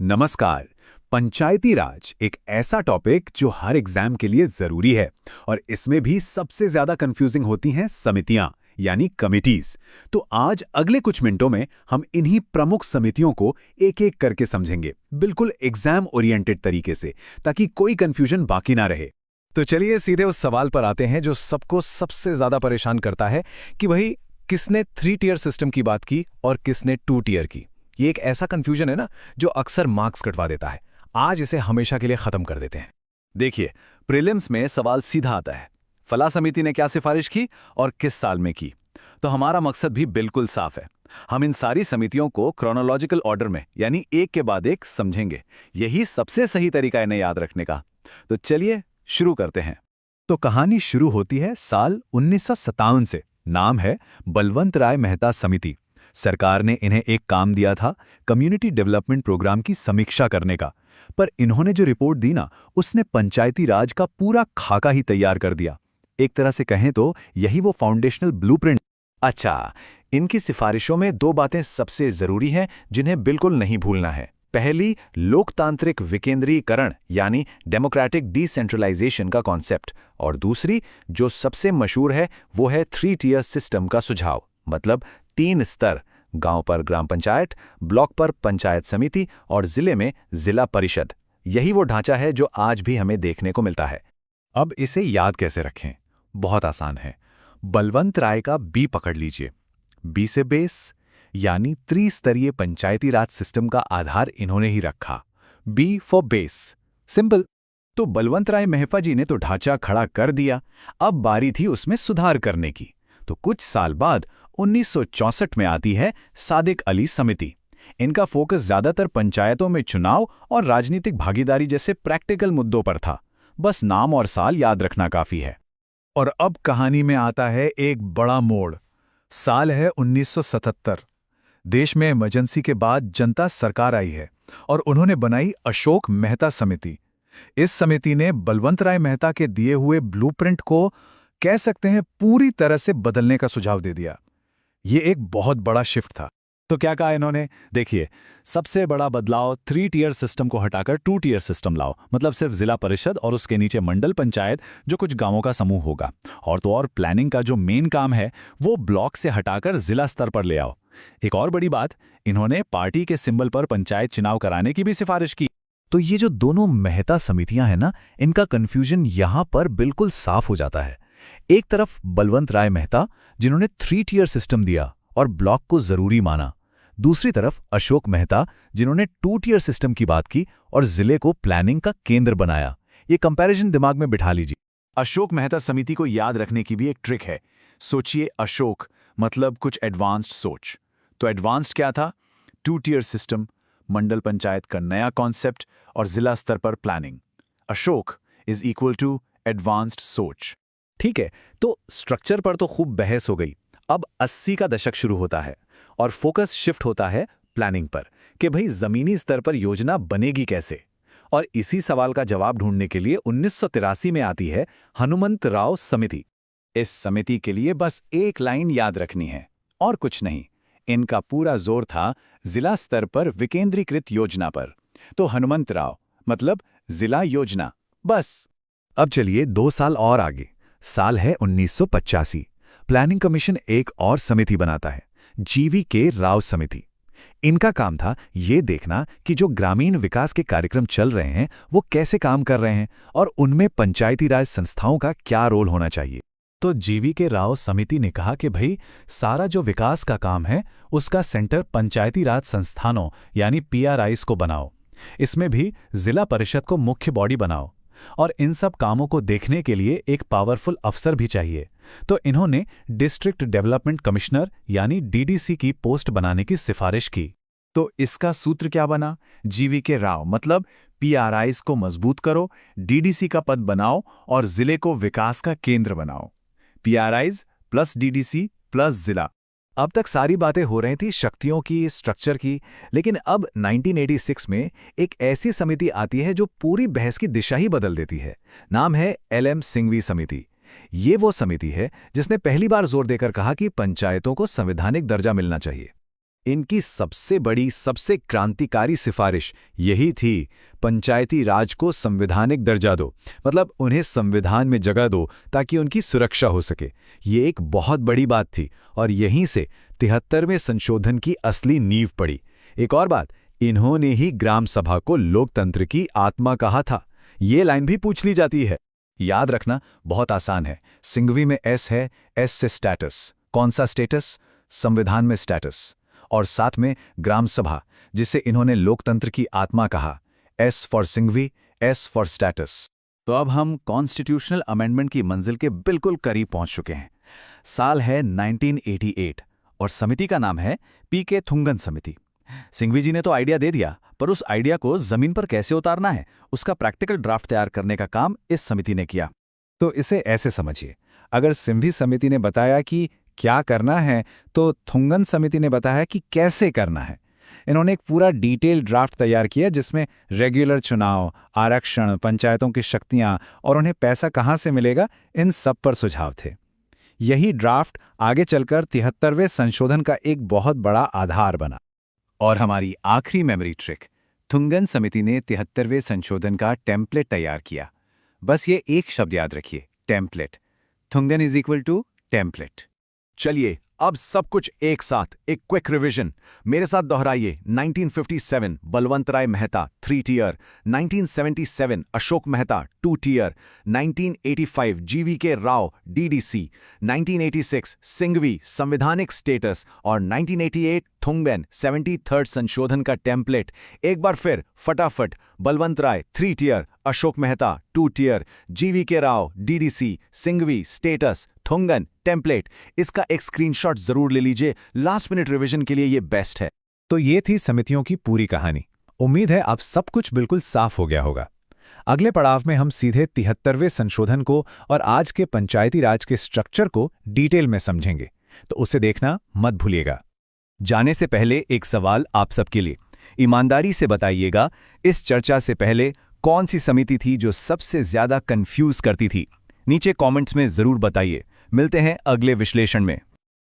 नमस्कार। पंचायती राज एक ऐसा टॉपिक जो हर एग्जाम के लिए जरूरी है और इसमें भी सबसे ज्यादा कंफ्यूजिंग होती हैं समितियां यानी कमिटीज। तो आज अगले कुछ मिनटों में हम इन्हीं प्रमुख समितियों को एक एक करके समझेंगे, बिल्कुल एग्जाम ओरिएंटेड तरीके से, ताकि कोई कंफ्यूजन बाकी ना रहे। तो चलिए सीधे उस सवाल पर आते हैं जो सबको सबसे ज्यादा परेशान करता है कि भाई किसने 3 टियर सिस्टम की बात की और किसने 2 टियर की। ये एक ऐसा कंफ्यूजन है ना जो अक्सर मार्क्स कटवा देता है। आज इसे हमेशा के लिए खत्म कर देते हैं। देखिए, प्रीलिम्स में सवाल सीधा आता है, फला समिति ने क्या सिफारिश की और किस साल में की। तो हमारा मकसद भी बिल्कुल साफ है। हम इन सारी समितियों को क्रोनोलॉजिकल ऑर्डर में यानी एक के बाद एक समझेंगे। यही सबसे सही तरीका है इन्हें याद रखने का। तो चलिए शुरू करते हैं। तो कहानी शुरू होती है साल 1957 से। नाम है बलवंत राय मेहता समिति। सरकार ने इन्हें एक काम दिया था, कम्युनिटी डेवलपमेंट प्रोग्राम की समीक्षा करने का। पर इन्होंने जो रिपोर्ट दी ना, उसने पंचायती राज का पूरा खाका ही तैयार कर दिया। एक तरह से कहें तो यही वो फाउंडेशनल ब्लूप्रिंट। अच्छा, इनकी सिफारिशों में 2 बातें सबसे जरूरी हैं जिन्हें बिल्कुल नहीं भूलना है। पहली, लोकतांत्रिक विकेंद्रीकरण यानी डेमोक्रेटिक डिसेंट्रलाइजेशन का कॉन्सेप्ट, और दूसरी जो सबसे मशहूर है वो है 3 टियर सिस्टम का सुझाव। मतलब 3 स्तर, गांव पर ग्राम पंचायत, ब्लॉक पर पंचायत समिति और जिले में जिला परिषद। यही वो ढांचा है जो आज भी हमें देखने को मिलता है। अब इसे याद कैसे रखें? बहुत आसान है। बलवंत राय का बी पकड़ लीजिए। बी से बेस यानी त्रिस्तरीय पंचायती राज सिस्टम का आधार इन्होंने ही रखा। B for base, simple. तो बलवंत राय मेहता जी ने तो ढांचा खड़ा कर दिया, अब बारी थी उसमें सुधार करने की। तो कुछ साल बाद 1964 में आती है सादिक अली समिति। इनका फोकस ज्यादातर पंचायतों में चुनाव और राजनीतिक भागीदारी जैसे प्रैक्टिकल मुद्दों पर था। बस नाम और साल याद रखना काफी है। और अब कहानी में आता है एक बड़ा मोड़। साल है 1977। देश में इमरजेंसी के बाद जनता सरकार आई है और उन्होंने बनाई अशोक मेहता समिति। इस समिति ने बलवंत राय मेहता के दिए हुए ब्लूप्रिंट को कह सकते हैं पूरी तरह से बदलने का सुझाव दे दिया। ये एक बहुत बड़ा शिफ्ट था। तो क्या कहा इन्होंने? देखिए, सबसे बड़ा बदलाव 3 टियर सिस्टम को हटाकर 2 टियर सिस्टम लाओ। मतलब सिर्फ जिला परिषद और उसके नीचे मंडल पंचायत जो कुछ गांवों का समूह होगा। और तो और प्लानिंग का जो मेन काम है वो ब्लॉक से हटाकर जिला स्तर पर ले आओ। एक और बड़ी बात, इन्होंने पार्टी के सिंबल पर पंचायत चुनाव कराने की भी सिफारिश की। तो ये जो दोनों मेहता समितियां हैं ना, इनका कंफ्यूजन यहां पर बिल्कुल साफ हो जाता है। एक तरफ बलवंत राय मेहता जिन्होंने 3 टियर सिस्टम दिया और ब्लॉक को जरूरी माना। दूसरी तरफ अशोक मेहता जिन्होंने 2 टियर सिस्टम की बात की और जिले को प्लानिंग का केंद्र बनाया। ये कंपैरिजन दिमाग में बिठा लीजिए। अशोक मेहता समिति को याद रखने की भी एक ट्रिक है। सोचिए, अशोक मतलब कुछ एडवांस्ड सोच। तो एडवांस्ड क्या था? 2 टियर सिस्टम, मंडल पंचायत का नया कॉन्सेप्ट और जिला स्तर पर planning. Ashok is equal to advanced सोच। ठीक है, तो स्ट्रक्चर पर तो खूब बहस हो गई। अब 80 का दशक शुरू होता है और फोकस शिफ्ट होता है प्लानिंग पर कि भाई जमीनी स्तर पर योजना बनेगी कैसे। और इसी सवाल का जवाब ढूंढने के लिए 1983 में आती है हनुमंत राव समिति। इस समिति के लिए बस एक लाइन याद रखनी है और कुछ नहीं। इनका पूरा जोर था जिला स्तर पर विकेंद्रीकृत योजना पर। तो हनुमंत राव मतलब जिला योजना, बस। अब चलिए 2 साल और आगे। साल है 1985। प्लानिंग कमीशन एक और समिति बनाता है, जीवी के राव समिति। इनका काम था ये देखना कि जो ग्रामीण विकास के कार्यक्रम चल रहे हैं वो कैसे काम कर रहे हैं और उनमें पंचायती राज संस्थाओं का क्या रोल होना चाहिए। तो जीवी के राव समिति ने कहा कि भाई सारा जो विकास का काम है उसका सेंटर पंचायती राज संस्थानों यानी PRIs को बनाओ। इसमें भी जिला परिषद को मुख्य बॉडी बनाओ और इन सब कामों को देखने के लिए एक पावरफुल अफसर भी चाहिए। तो इन्होंने डिस्ट्रिक्ट डेवलपमेंट कमिश्नर यानी DDC की पोस्ट बनाने की सिफारिश की। तो इसका सूत्र क्या बना? जीवी के राव मतलब PRIs को मजबूत करो, DDC का पद बनाओ और जिले को विकास का केंद्र बनाओ। PRIs प्लस DDC प्लस जिला। अब तक सारी बातें हो रही थी शक्तियों की, स्ट्रक्चर की, लेकिन अब 1986 में एक ऐसी समिति आती है जो पूरी बहस की दिशा ही बदल देती है। नाम है LM सिंघवी समिति। ये वो समिति है जिसने पहली बार जोर देकर कहा कि पंचायतों को संवैधानिक दर्जा मिलना चाहिए। इनकी सबसे बड़ी, सबसे क्रांतिकारी सिफारिश यही थी, पंचायती राज को संवैधानिक दर्जा दो, मतलब उन्हें संविधान में जगह दो ताकि उनकी सुरक्षा हो सके। ये एक बहुत बड़ी बात थी और यहीं से 73वें संशोधन की असली नींव पड़ी। एक और बात, इन्होंने ही ग्राम सभा को लोकतंत्र की आत्मा कहा था। ये लाइन भी पूछ ली जाती है। याद रखना बहुत आसान है। सिंघवी में एस है, एस से स्टेटस। कौन सा स्टेटस? संविधान में स्टेटस। और साथ में ग्राम सभा, जिसे इन्होंने लोकतंत्र की आत्मा कहा। S for Singhvi, S for status. तो अब हम कॉन्स्टिट्यूशनल अमेंडमेंट की मंजिल के बिल्कुल करीब पहुंच चुके हैं। साल है 1988 और समिति का नाम है पीके थुंगन समिति। सिंघवी जी ने तो आइडिया दे दिया, पर उस आइडिया को जमीन पर कैसे उतारना है, उसका प्रैक्टिकल ड्राफ्ट तैयार करने का काम इस समिति ने किया। तो इसे ऐसे समझिए, अगर सिंघवी समिति ने बताया कि क्या करना है, तो थुंगन समिति ने बताया कि कैसे करना है। इन्होंने एक पूरा डिटेल ड्राफ्ट तैयार किया जिसमें रेगुलर चुनाव, आरक्षण, पंचायतों की शक्तियां और उन्हें पैसा कहां से मिलेगा, इन सब पर सुझाव थे। यही ड्राफ्ट आगे चलकर 73वें संशोधन का एक बहुत बड़ा आधार बना। और हमारी आखिरी मेमोरी ट्रिक, थुंगन समिति ने 73वें संशोधन का टेम्पलेट तैयार किया। बस ये एक शब्द याद रखिए, template. Thungon is equal to template. चलिए अब सब कुछ एक साथ, एक क्विक रिवीजन मेरे साथ दोहराइए। 1957 Balwant Rai Mehta 3 tier, 1977 Ashok Mehta 2 tier, 1985 G V K Rao D D C, 1986 Singhvi संवैधानिक स्टेटस और 1988 थुंगन 73rd संशोधन का टेम्पलेट। एक बार फिर फटाफट, Balwant Rai 3 tier, Ashok Mehta 2 tier, G V K Rao D D C, Singhvi status, Thungon template. इसका एक स्क्रीनशॉट जरूर ले लीजिए, लास्ट मिनट रिवीजन के लिए ये बेस्ट है। तो ये थी समितियों की पूरी कहानी। उम्मीद है अब सब कुछ बिल्कुल साफ हो गया होगा। अगले पड़ाव में हम सीधे 73वें संशोधन को और आज के पंचायती राज के स्ट्रक्चर को डिटेल में समझेंगे, तो उसे देखना मत भूलिएगा। जाने से पहले एक सवाल आप सबके लिए, ईमानदारी से बताइएगा, इस चर्चा से पहले कौन सी समिति थी जो सबसे ज्यादा कंफ्यूज करती थी? नीचे कमेंट्स में जरूर बताइए। मिलते हैं अगले विश्लेषण में।